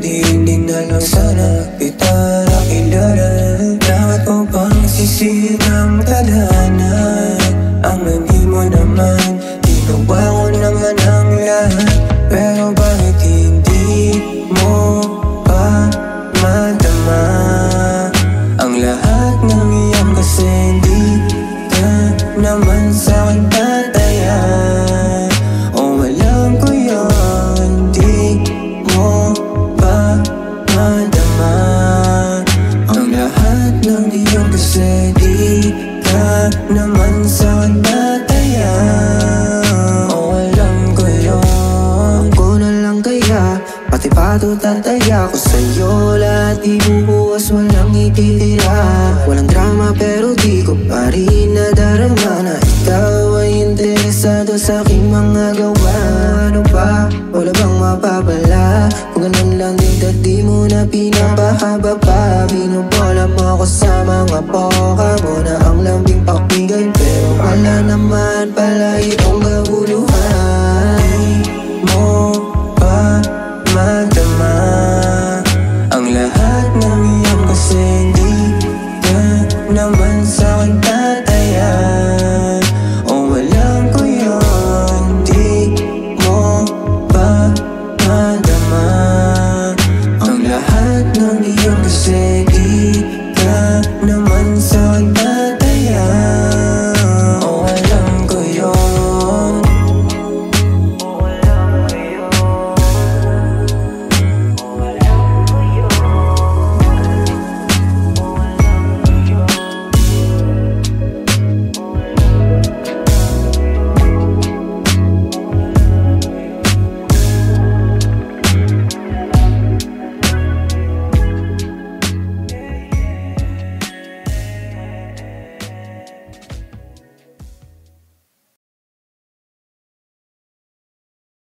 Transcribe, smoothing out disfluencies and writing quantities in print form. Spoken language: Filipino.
di hindi na lang sana kita nakilala. Bakit mo bang sisihin ang tadhana? Ang hindi mo naman, ginawa ko naman ang lahat. Pero bakit hindi mo pa madama ang lahat ng iyan? Kasi hindi ka naman sa'kin tataya. O alam ko yun, di mo pa madama ang lahat ng iyan. Kasi di ka naman sa'kin tataya. O alam ko yun. Ko na lang kaya, pati pato tataya ko sa'yo. Lahat ibubukas, walang ititira. Walang drama pero di ko pa rin nadarama na ikaw ay interesado sa aking mga gawa. Ano ba? Wala bang mapapala? Kung ganun lang din at di mo na pinapahaba pa. Binubola mo ako sa mga poka mo na ang lambing pakinggan. Pero wala naman pala itong kaguluhan.